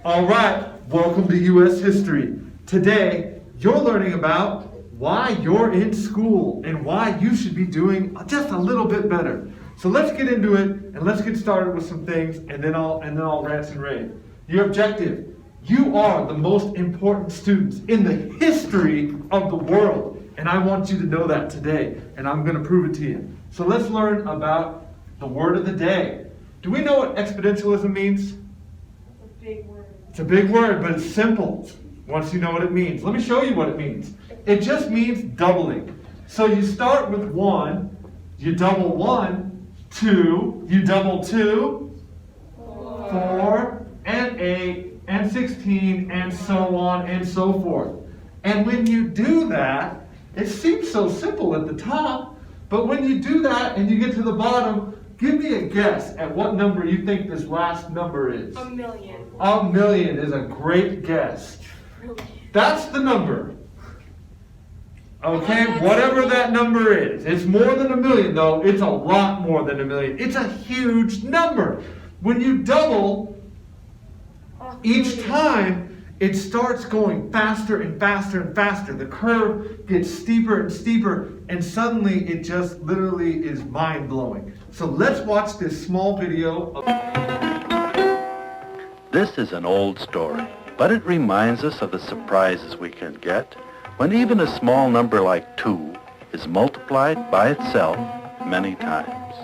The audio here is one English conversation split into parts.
All right, welcome to U.S. History. Today, you're learning about why you're in school and why you should be doing just a little bit better. So let's get into it and let's get started with some things, and then I'll rant and rave. Your objective: you are the most important students in the history of the world, and I want you to know that today, and I'm going to prove it to you. So let's learn about the word of the day. Do we know what exponentialism means? Big word. It's a big word, but it's simple once you know what it means. Let me show you what it means. It just means doubling. So you start with 1, you double 1, 2, you double 2, 4, and 8, and 16, and so on and so forth. And when you do that, it seems so simple at the top, but when you do that and you get to the bottom, give me a guess at what number you think this last number is. 1,000,000. 1,000,000 is a great guess. That's the number. Okay, whatever that number is. It's more than 1,000,000 though. It's a lot more than 1,000,000. It's a huge number. When you double each time, it starts going faster and faster and faster. The curve gets steeper and steeper, and suddenly it just literally is mind-blowing. So let's watch this small video of... This is an old story, but it reminds us of the surprises we can get when even a small number like 2 is multiplied by itself many times.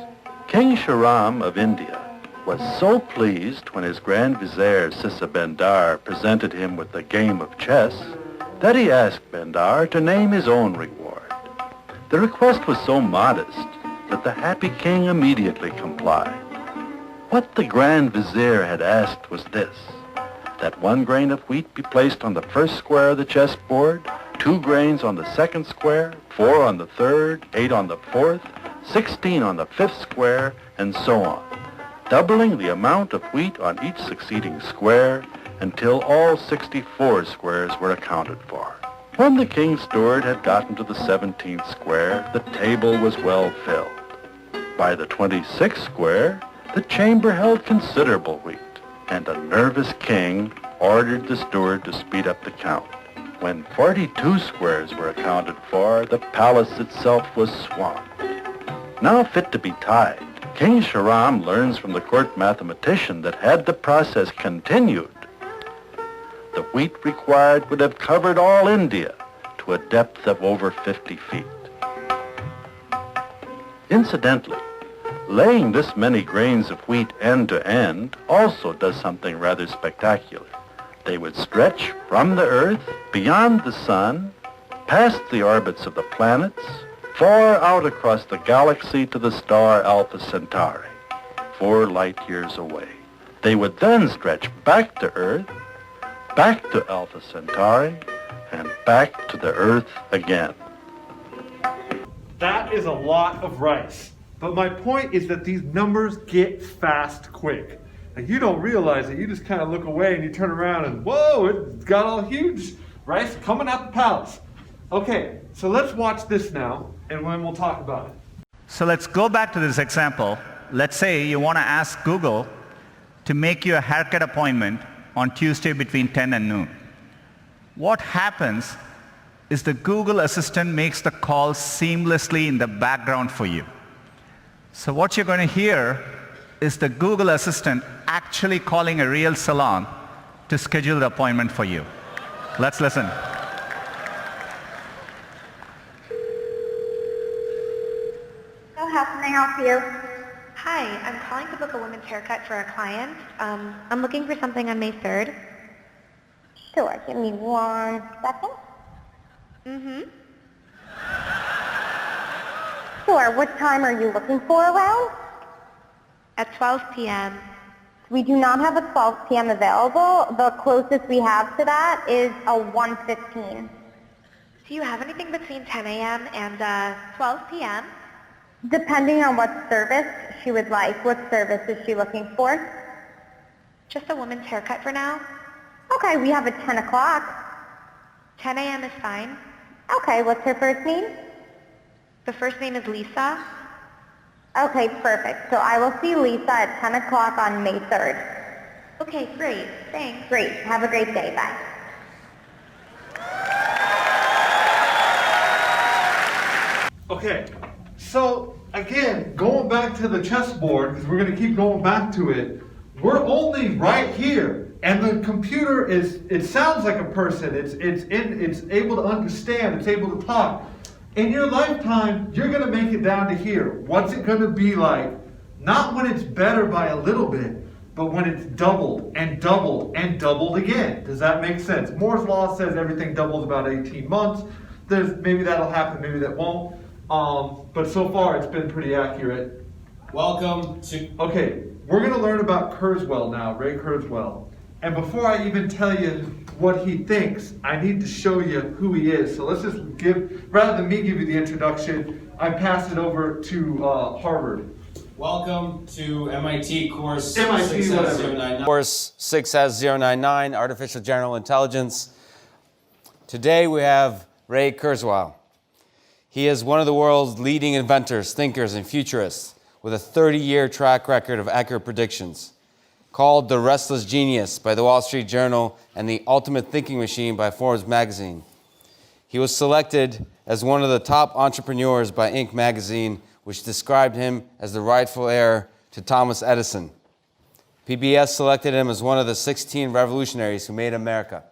King Shahram of India was so pleased when his Grand Vizier Sisabendar presented him with a game of chess that he asked Bendar to name his own reward. The request was so modest that the happy king immediately complied. What the Grand Vizier had asked was this: that 1 grain of wheat be placed on the first square of the chessboard, 2 grains on the second square, 4 on the third, 8 on the fourth, 16 on the fifth square, and so on, doubling the amount of wheat on each succeeding square until all 64 squares were accounted for. When the king's steward had gotten to the 17th square, the table was well filled. By the 26th square, the chamber held considerable wheat, and a nervous king ordered the steward to speed up the count. When 42 squares were accounted for, the palace itself was swamped. Now fit to be tied, King Shahram learns from the court mathematician that had the process continued, the wheat required would have covered all India to a depth of over 50 feet. Incidentally, laying this many grains of wheat end to end also does something rather spectacular. They would stretch from the Earth, beyond the Sun, past the orbits of the planets, far out across the galaxy to the star Alpha Centauri, 4 light years away. They would then stretch back to Earth, back to Alpha Centauri, and back to the Earth again. That is a lot of rice. But my point is that these numbers get fast quick. And you don't realize it. You just kind of look away and you turn around and whoa, it's got all huge rice coming out the palace. Okay, so let's watch this now and then we'll talk about it. So let's go back to this example. Let's say you want to ask Google to make you a haircut appointment on Tuesday between 10 and noon. What happens is the Google Assistant makes the call seamlessly in the background for you. So what you're going to hear is the Google Assistant actually calling a real salon to schedule the appointment for you. Let's listen. So how can I help you? Hi, I'm calling to book a women's haircut for a client. I'm looking for something on May 3rd. Sure, give me 1 second. Mm-hmm. Sure, what time are you looking for around? At 12 p.m. We do not have a 12 p.m. available. The closest we have to that is a 1:15. Do you have anything between 10 a.m. and 12 p.m.? Depending on what service she would like. What service is she looking for? Just a woman's haircut for now. Okay, we have a 10 o'clock. 10 a.m. is fine. Okay, what's her first name? The first name is Lisa. Okay, perfect. So I will see Lisa at 10 o'clock on May 3rd. Okay, great. Thanks. Great. Have a great day. Bye. Okay, so again, going back to the chessboard, because we're going to keep going back to it, we're only right here. And the computer it sounds like a person. It's able to understand, it's able to talk. In your lifetime, you're going to make it down to here. What's it going to be like? Not when it's better by a little bit, but when it's doubled and doubled and doubled again. Does that make sense? Moore's law says everything doubles about 18 months. Maybe that'll happen, maybe that won't. But so far it's been pretty accurate. Welcome to... Okay, we're going to learn about Kurzweil now, Ray Kurzweil. And before I even tell you what he thinks, I need to show you who he is. So let's just rather than me give you the introduction, I pass it over to Harvard. Welcome to MIT course MIT, 6S099. Course 6S099, Artificial General Intelligence. Today we have Ray Kurzweil. He is one of the world's leading inventors, thinkers, and futurists with a 30-year track record of accurate predictions. Called the Restless Genius by the Wall Street Journal and the Ultimate Thinking Machine by Forbes magazine. He was selected as one of the top entrepreneurs by Inc. magazine, which described him as the rightful heir to Thomas Edison. PBS selected him as one of the 16 revolutionaries who made America.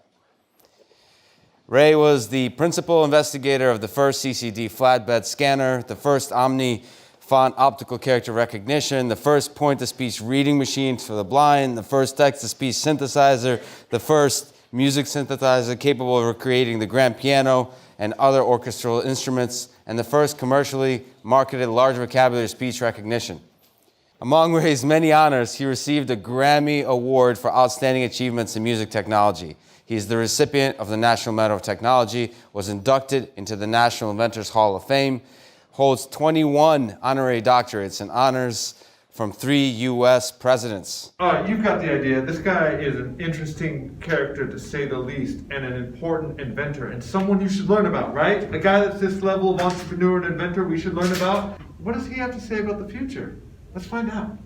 Ray was the principal investigator of the first CCD flatbed scanner, the first Omni-font optical character recognition, the first point-to-speech reading machines for the blind, the first text-to-speech synthesizer, the first music synthesizer capable of recreating the grand piano and other orchestral instruments, and the first commercially marketed large vocabulary speech recognition. Among Ray's many honors, he received a Grammy Award for outstanding achievements in music technology. He is the recipient of the National Medal of Technology, was inducted into the National Inventors Hall of Fame, holds 21 honorary doctorates and honors from 3 U.S. presidents. All right, you've got the idea. This guy is an interesting character, to say the least, and an important inventor, and someone you should learn about, right? A guy that's this level of entrepreneur and inventor we should learn about. What does he have to say about the future? Let's find out.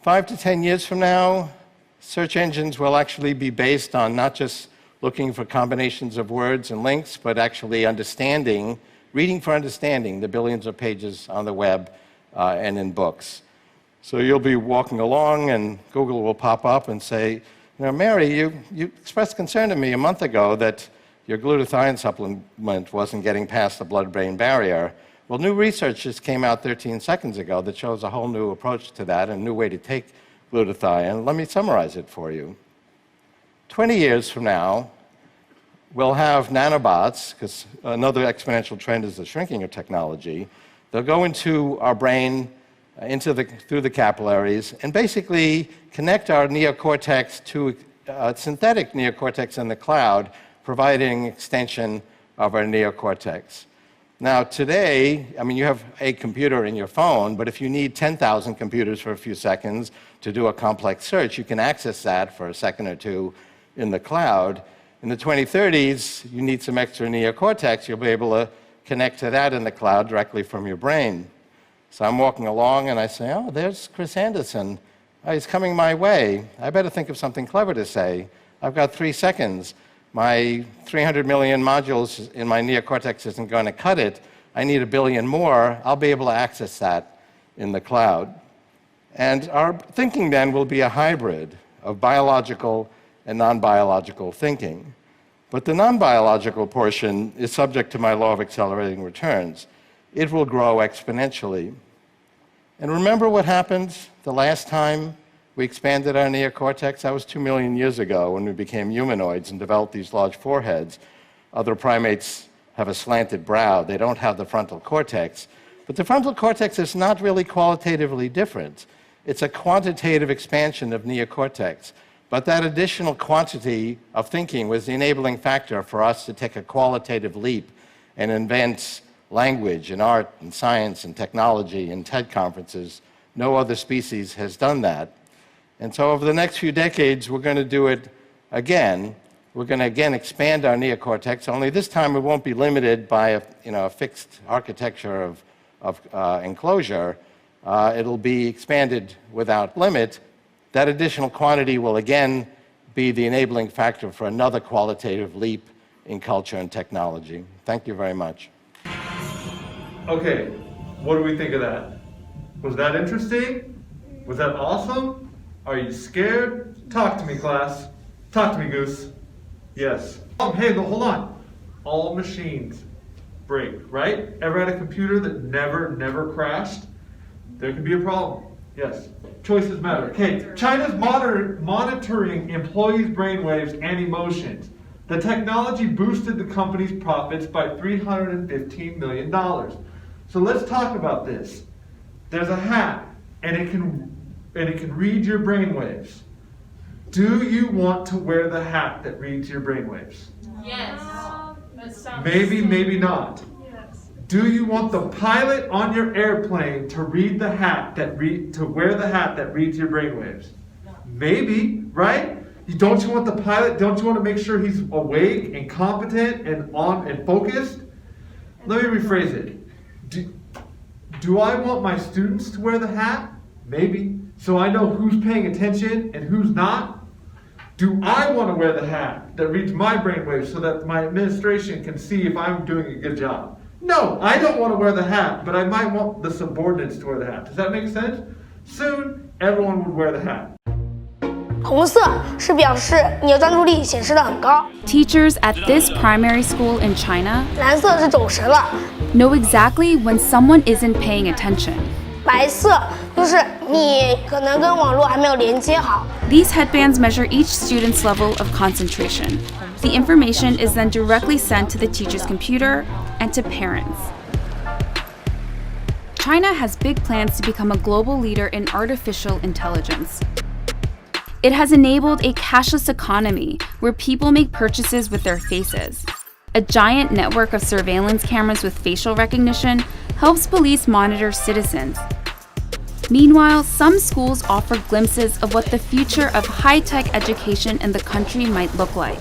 5 to 10 years from now, search engines will actually be based on not just looking for combinations of words and links, but actually reading for understanding the billions of pages on the web and in books. So you'll be walking along and Google will pop up and say, Mary, you expressed concern to me a month ago that your glutathione supplement wasn't getting past the blood-brain barrier. Well, new research just came out 13 seconds ago that shows a whole new approach to that, a new way to take glutathione. Let me summarize it for you. 20 years from now, we'll have nanobots, because another exponential trend is the shrinking of technology. They'll go into our brain, through the capillaries, and basically connect our neocortex to a synthetic neocortex in the cloud, providing extension of our neocortex. Now, today, you have a computer in your phone, but if you need 10,000 computers for a few seconds to do a complex search, you can access that for a second or two in the cloud. In the 2030s, you need some extra neocortex. You'll be able to connect to that in the cloud directly from your brain. So I'm walking along and I say, oh, there's Chris Anderson. Oh, he's coming my way. I better think of something clever to say. I've got 3 seconds. My 300 million modules in my neocortex isn't going to cut it. I need 1 billion more. I'll be able to access that in the cloud. And our thinking then will be a hybrid of biological and non-biological thinking. But the non-biological portion is subject to my law of accelerating returns. It will grow exponentially. And remember what happened the last time we expanded our neocortex? That was 2 million years ago when we became humanoids and developed these large foreheads. Other primates have a slanted brow. They don't have the frontal cortex. But the frontal cortex is not really qualitatively different. It's a quantitative expansion of neocortex. But that additional quantity of thinking was the enabling factor for us to take a qualitative leap and invent language and art and science and technology and TED conferences. No other species has done that. And so over the next few decades, we're going to do it again. We're going to again expand our neocortex, only this time it won't be limited by a fixed architecture of enclosure. It'll be expanded without limit. That additional quantity will again be the enabling factor for another qualitative leap in culture and technology. Thank you very much. Okay, what do we think of that? Was that interesting? Was that awesome? Are you scared? Talk to me, class. Talk to me, Goose. Yes. Oh, hey, hold on. All machines break, right? Ever had a computer that never crashed? There can be a problem. Yes. Choices matter. Okay, China's monitoring employees' brainwaves and emotions. The technology boosted the company's profits by $315 million. So let's talk about this. There's a hat, and it can read your brainwaves. Do you want to wear the hat that reads your brainwaves? Yes. That sounds Maybe, maybe not. Yes. Do you want the pilot on your airplane to read the hat to wear the hat that reads your brainwaves? Maybe, right? Don't you want the pilot? Don't you want to make sure he's awake and competent and on and focused? Let me rephrase it. Do I want my students to wear the hat? Maybe. So I know who's paying attention and who's not? Do I want to wear the hat that reads my brainwaves so that my administration can see if I'm doing a good job? No, I don't want to wear the hat, but I might want the subordinates to wear the hat. Does that make sense? Soon, everyone would wear the hat. 红色是表示你的专注力显示得很高， Teachers at this primary school in China 蓝色是走神了， know exactly when someone isn't paying attention. 白色就是你可能跟网络还没有连接好。 These headbands measure each student's level of concentration. The information is then directly sent to the teacher's computer and to parents. China has big plans to become a global leader in artificial intelligence. It has enabled a cashless economy where people make purchases with their faces. A giant network of surveillance cameras with facial recognition helps police monitor citizens. Meanwhile, some schools offer glimpses of what the future of high-tech education in the country might look like.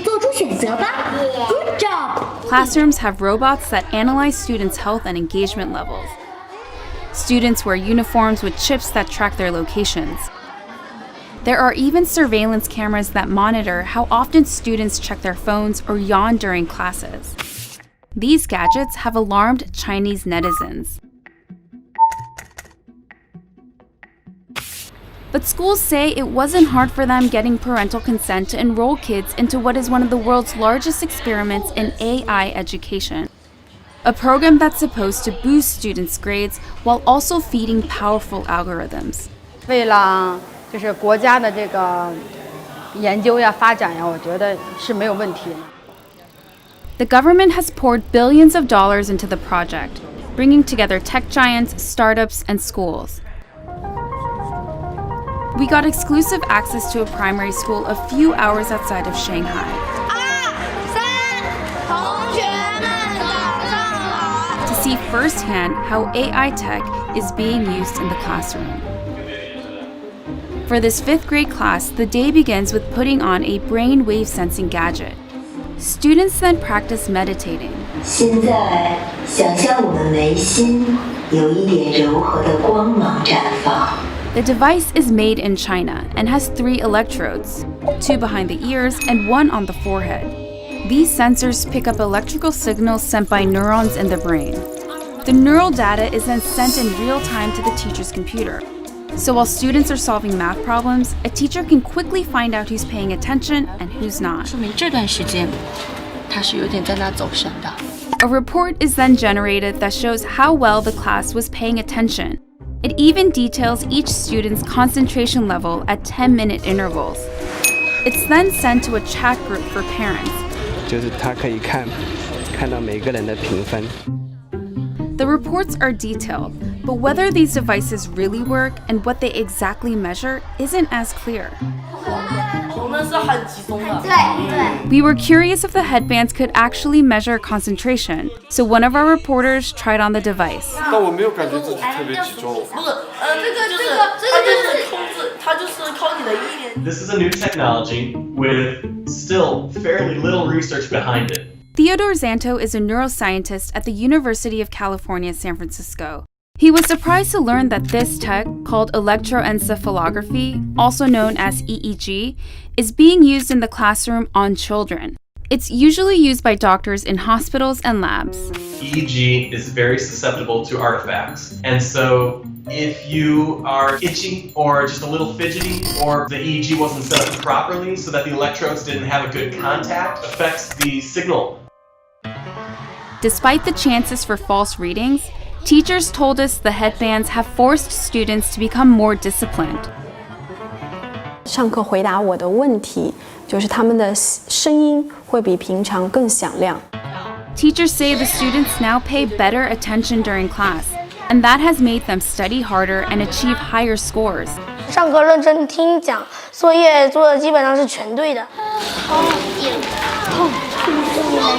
做出选择吧 ，Good job。 Classrooms have robots that analyze students' health and engagement levels. Students wear uniforms with chips that track their locations. There are even surveillance cameras that monitor how often students check their phones or yawn during classes. These gadgets have alarmed Chinese netizens. But schools say it wasn't hard for them getting parental consent to enroll kids into what is one of the world's largest experiments in AI education. A program that's supposed to boost students' grades while also feeding powerful algorithms. 为了就是国家的这个研究呀、发展呀，我觉得是没有问题的。 The government has poured billions of dollars into the project, bringing together tech giants, startups, and schools. We got exclusive access to a primary school a few hours outside of Shanghai. 同学们早上好。 To see firsthand how AI tech is being used in the classroom. For this 5th grade class, the day begins with putting on a brain wave sensing gadget. Students then practice meditating. 现在想象我们眉心有一点柔和的光芒绽放。 The device is made in China and has 3 electrodes, 2 behind the ears and 1 on the forehead. These sensors pick up electrical signals sent by neurons in the brain. The neural data is then sent in real time to the teacher's computer. So while students are solving math problems, a teacher can quickly find out who's paying attention and who's not. 说明这段时间他是有点在那走神的。 A report is then generated that shows how well the class was paying attention. It even details each student's concentration level at 10-minute intervals. It's then sent to a chat group for parents. 就是他可以看到每个人的评分。 The reports are detailed, but whether these devices really work and what they exactly measure isn't as clear. We were curious if the headbands could actually measure concentration, so one of our reporters tried on the device. 但我没有感觉自己特别集中。This is a new technology with still fairly little research behind it. Theodore Zanto is a neuroscientist at the University of California, San Francisco. He was surprised to learn that this tech, called electroencephalography, also known as EEG, is being used in the classroom on children. It's usually used by doctors in hospitals and labs. EEG is very susceptible to artifacts. And so if you are itchy or just a little fidgety, or the EEG wasn't set up properly so that the electrodes didn't have a good contact, affects the signal. Despite the chances for false readings, teachers told us the headbands have forced students to become more disciplined. 上课回答我的问题，就是他们的声音会比平常更响亮。 Teachers say the students now pay better attention during class, and that has made them study harder and achieve higher scores. 上课认真听讲，作业做的基本上是全对的。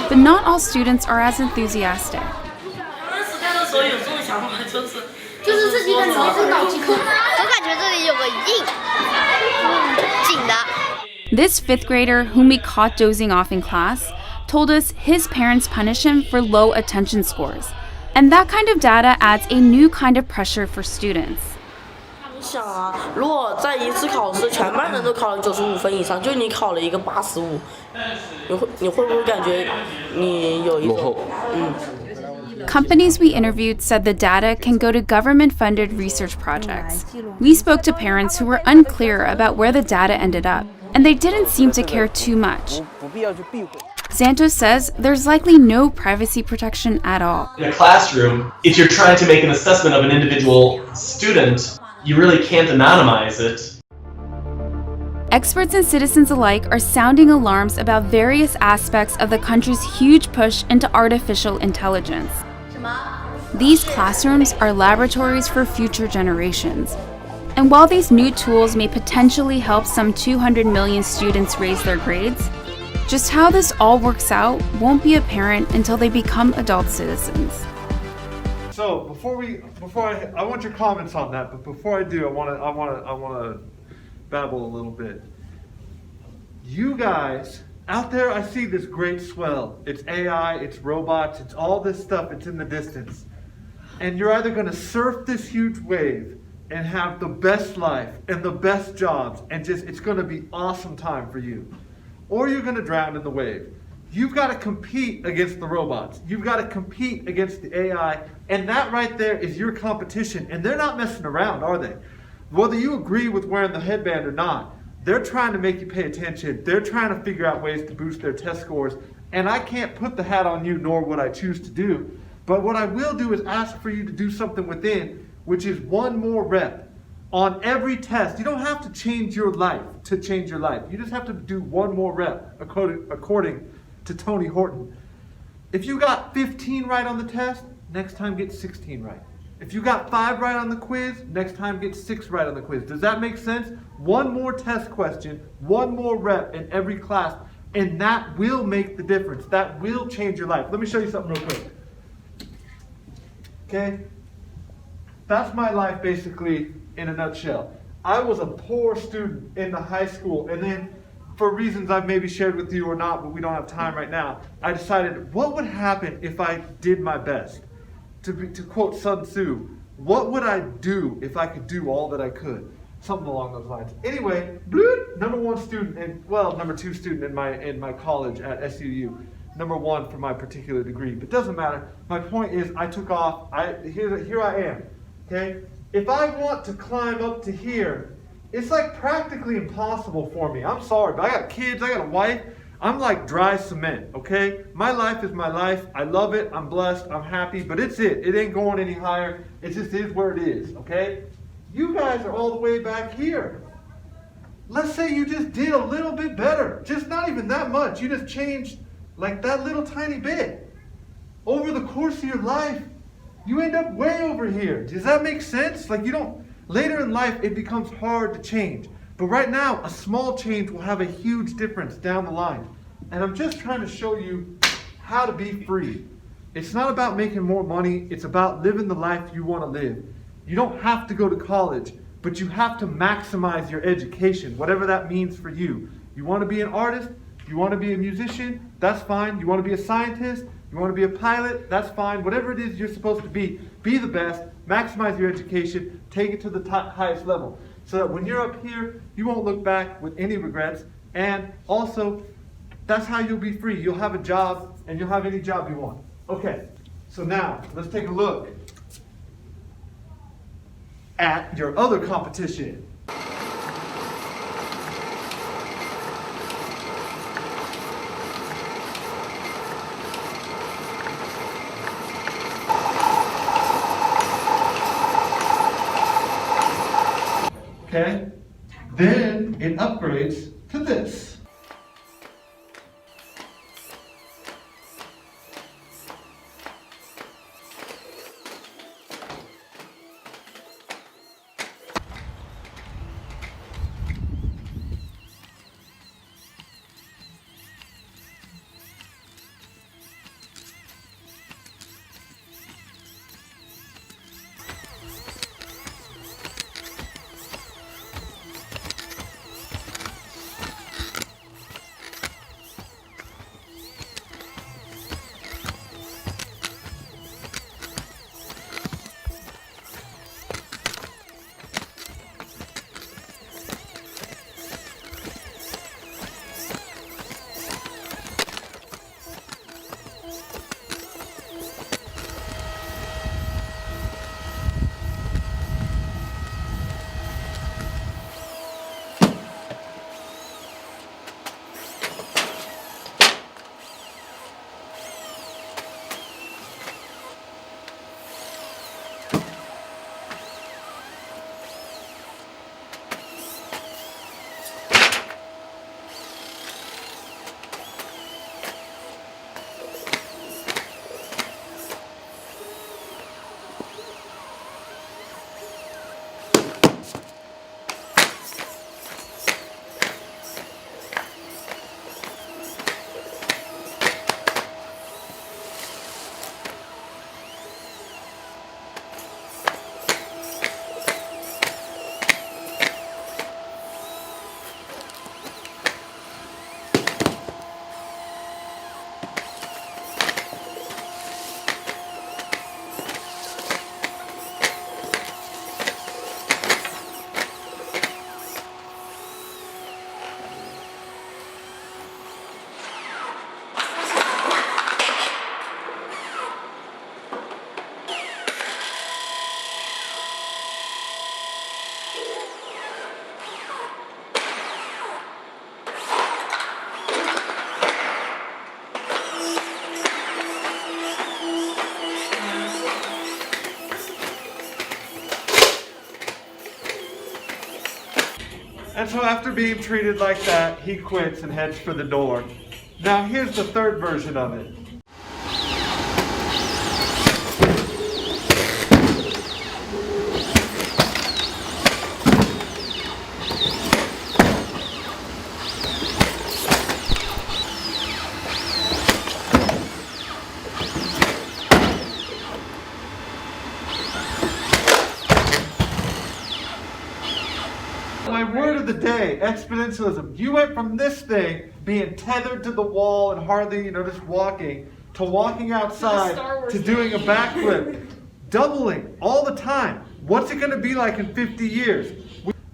But not all students are as enthusiastic. 就是自己感觉是脑筋，我感觉这里有个紧的。 This fifth grader, whom we caught dozing off in class, told us his parents punish him for low attention scores. And that kind of data adds a new kind of pressure for students. 想啊，如果在一次考试全班人都考了95分以上，就你考了一个85，你会不会感觉你有一种Companies we interviewed said the data can go to government-funded research projects. We spoke to parents who were unclear about where the data ended up, and they didn't seem to care too much. Santos says there's likely no privacy protection at all. In a classroom, if you're trying to make an assessment of an individual student, you really can't anonymize it. Experts and citizens alike are sounding alarms about various aspects of the country's huge push into artificial intelligence. These classrooms are laboratories for future generations. And while these new tools may potentially help some 200 million students raise their grades, just how this all works out won't be apparent until they become adult citizens. So I want your comments on that, but before I do, I want to babble a little bit. You guys out there, I see this great swell. It's AI, it's robots, it's all this stuff. It's in the distance, and you're either going to surf this huge wave and have the best life and the best jobs, and it's going to be awesome time for you, or you're going to drown in the wave. You've got to compete against the robots. You've got to compete against the AI, and that right there is your competition. And they're not messing around, are they? Whether you agree with wearing the headband or not, they're trying to make you pay attention. They're trying to figure out ways to boost their test scores. And I can't put the hat on you, nor would I choose to do. But what I will do is ask for you to do something within, which is one more rep on every test. You don't have to change your life to change your life. You just have to do one more rep according to Tony Horton. If you got 15 right on the test, next time get 16 right. If you got 5 right on the quiz, next time get 6 right on the quiz. Does that make sense? One more test question, one more rep in every class, and that will make the difference. That will change your life. Let me show you something real quick. Okay? That's my life basically in a nutshell. I was a poor student in the high school, and then for reasons I've maybe shared with you or not, but we don't have time right now, I decided what would happen if I did my best. To quote Sun Tzu, what would I do if I could do all that I could? Something along those lines. Anyway, number 1 student, and well, number 2 student in my college at SUU. Number 1 for my particular degree, but doesn't matter. My point is, I took off. Here I am. Okay, if I want to climb up to here, it's like practically impossible for me. I'm sorry, but I got kids, I got a wife. I'm like dry cement, okay? My life is my life. I love it. I'm blessed. I'm happy, but it's it. It ain't going any higher. It just is where it is, okay? You guys are all the way back here. Let's say you just did a little bit better. Just not even that much. You just changed like that little tiny bit. Over the course of your life, you end up way over here. Does that make sense? Like later in life, it becomes hard to change. But right now, a small change will have a huge difference down the line. And I'm just trying to show you how to be free. It's not about making more money. It's about living the life you want to live. You don't have to go to college, but you have to maximize your education, whatever that means for you. You want to be an artist? You want to be a musician? That's fine. You want to be a scientist? You want to be a pilot? That's fine. Whatever it is you're supposed to be the best, maximize your education, take it to the highest level. So that when you're up here, you won't look back with any regrets. And also, that's how you'll be free. You'll have a job, and you'll have any job you want. Okay, so now, let's take a look at your other competition. Okay, then it upgrades to this. And so after being treated like that, he quits and heads for the door. Now here's the third version of it. My word of the day, exponentialism. You went from this thing being tethered to the wall and hardly, just walking, to walking outside, to doing a backflip, doubling all the time. What's it going to be like in 50 years?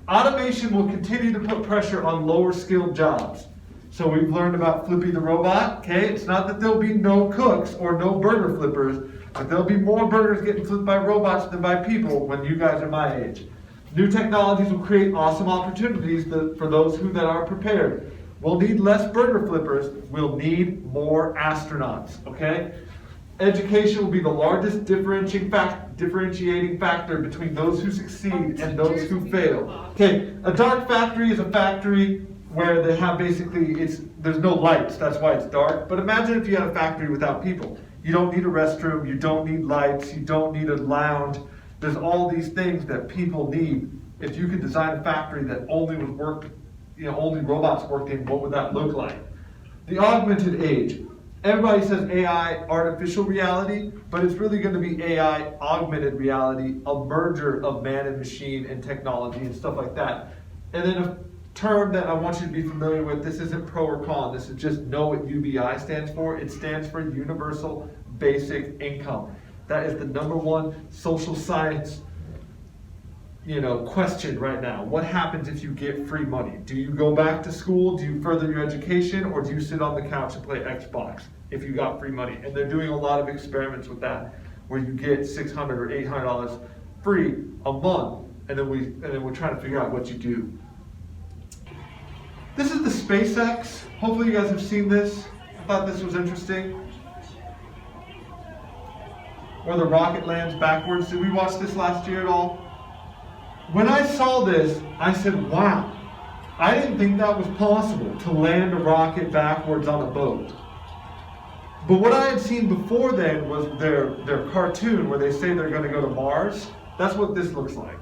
Automation will continue to put pressure on lower skilled jobs. So we've learned about Flippy the robot, okay? It's not that there'll be no cooks or no burger flippers, but there'll be more burgers getting flipped by robots than by people when you guys are my age. New technologies will create awesome opportunities for those that are prepared. We'll need less burger flippers. We'll need more astronauts, okay? Education will be the largest differentiating factor between those who succeed and those who fail. Okay, a dark factory is a factory where they have there's no lights, that's why it's dark. But imagine if you had a factory without people. You don't need a restroom, you don't need lights, you don't need a lounge. There's all these things that people need. If you could design a factory that only robots worked in, what would that look like? The augmented age. Everybody says AI, artificial reality, but it's really going to be AI, augmented reality, a merger of man and machine and technology and stuff like that. And then term that I want you to be familiar with. This isn't pro or con. This is just know what UBI stands for. It stands for Universal Basic Income. That is the #1 social science, question right now. What happens if you get free money? Do you go back to school? Do you further your education? Or do you sit on the couch and play Xbox if you got free money? And they're doing a lot of experiments with that, where you get $600 or $800 free a month, and then we're trying to figure out what you do. This is the SpaceX. Hopefully you guys have seen this. I thought this was interesting. Where the rocket lands backwards. Did we watch this last year at all? When I saw this, I said, wow. I didn't think that was possible, to land a rocket backwards on a boat. But what I had seen before then was their cartoon where they say they're going to go to Mars. That's what this looks like.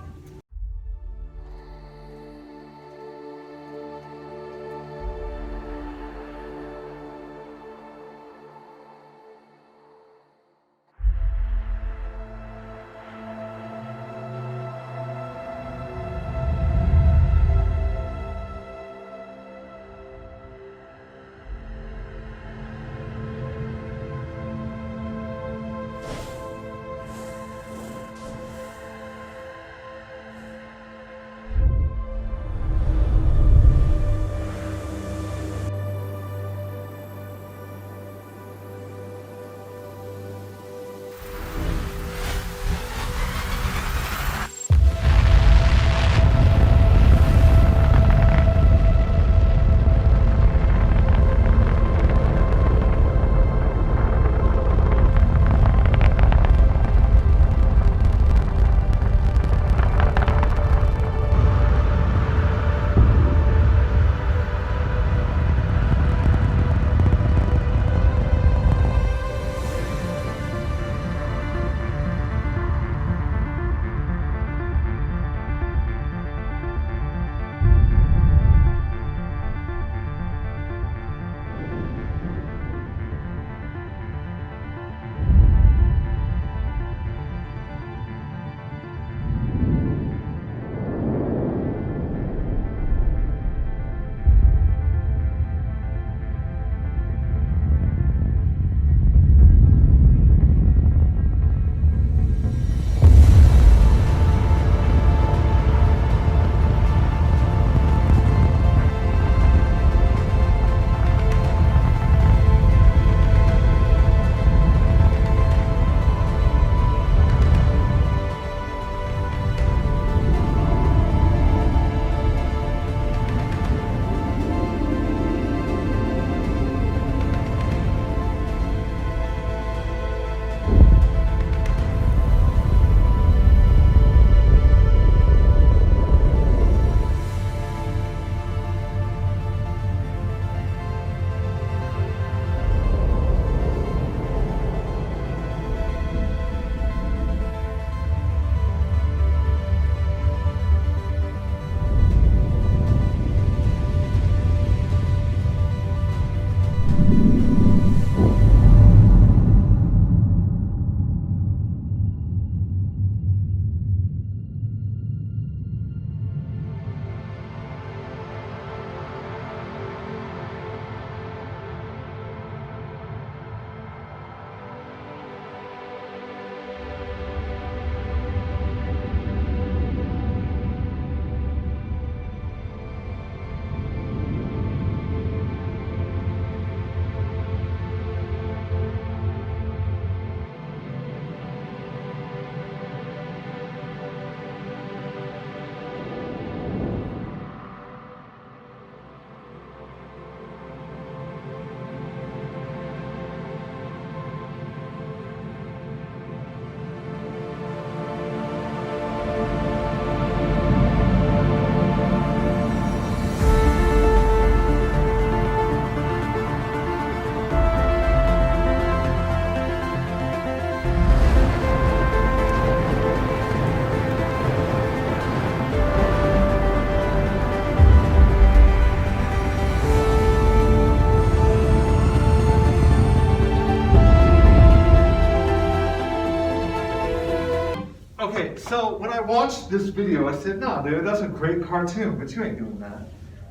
So when I watched this video, I said, no, dude, that's a great cartoon, but you ain't doing that.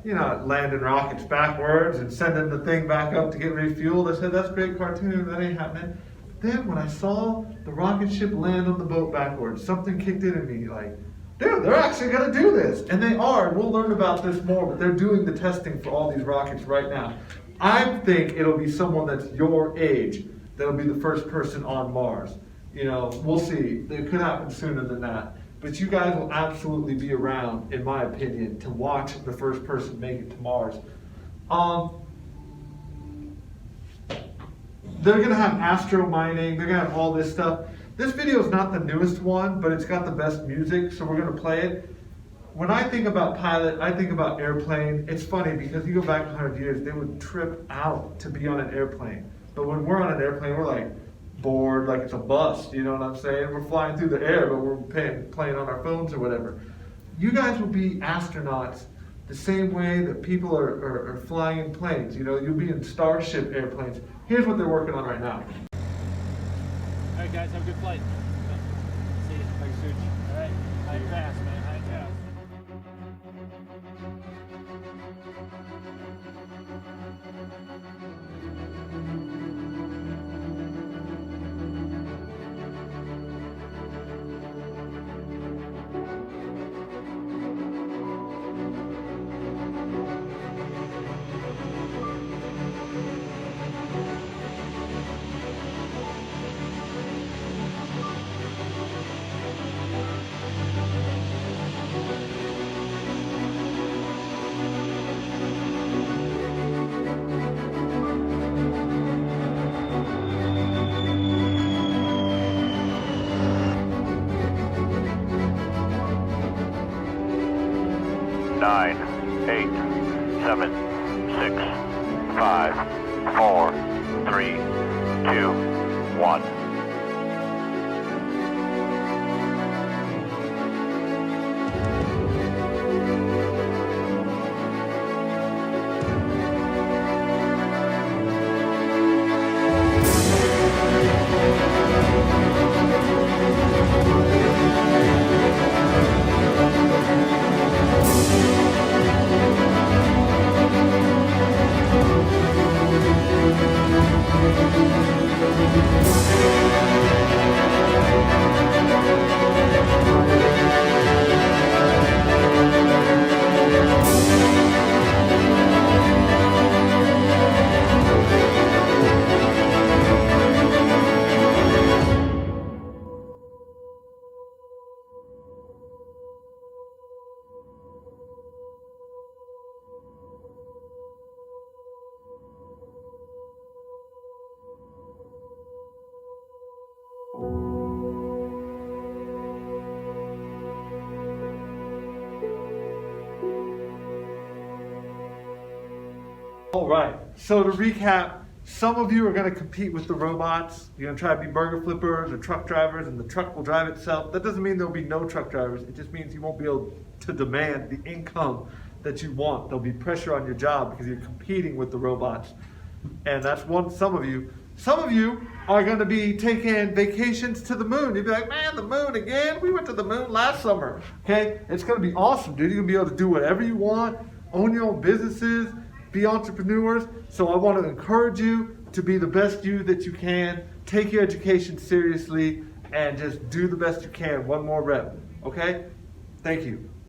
landing rockets backwards and sending the thing back up to get refueled. I said, that's a great cartoon, that ain't happening. Then when I saw the rocket ship land on the boat backwards, something kicked in me like, dude, they're actually gonna do this. And they are, and we'll learn about this more, but they're doing the testing for all these rockets right now. I think it'll be someone that's your age that'll be the first person on Mars. We'll see. It could happen sooner than that. But you guys will absolutely be around, in my opinion, to watch the first person make it to Mars. They're going to have astro mining. They're going to have all this stuff. This video is not the newest one, but it's got the best music, so we're going to play it. When I think about pilot, I think about airplane. It's funny because you go back 100 years, they would trip out to be on an airplane. But when we're on an airplane, we're like bored, like it's a bus, you know what I'm saying? We're flying through the air, but we're playing on our phones or whatever. You guys will be astronauts the same way that people are flying in planes. You'll be in Starship airplanes. Here's what they're working on right now. All right, guys, have a good flight. See you. Thanks, Such. All right, high fast, man, high fast. Nine, 8, 7, 6, 5, 4, 3, 2, 1. All right, so to recap, some of you are going to compete with the robots. You're going to try to be burger flippers or truck drivers, and the truck will drive itself. That doesn't mean there'll be no truck drivers. It just means you won't be able to demand the income that you want. There'll be pressure on your job because you're competing with the robots. And that's some of you. Some of you are going to be taking vacations to the moon. You'll be like, man, the moon again? We went to the moon last summer. Okay? It's going to be awesome, dude. You're going to be able to do whatever you want, own your own businesses, be entrepreneurs. So I want to encourage you to be the best you that you can. Take your education seriously and just do the best you can. One more rep. Okay? Thank you.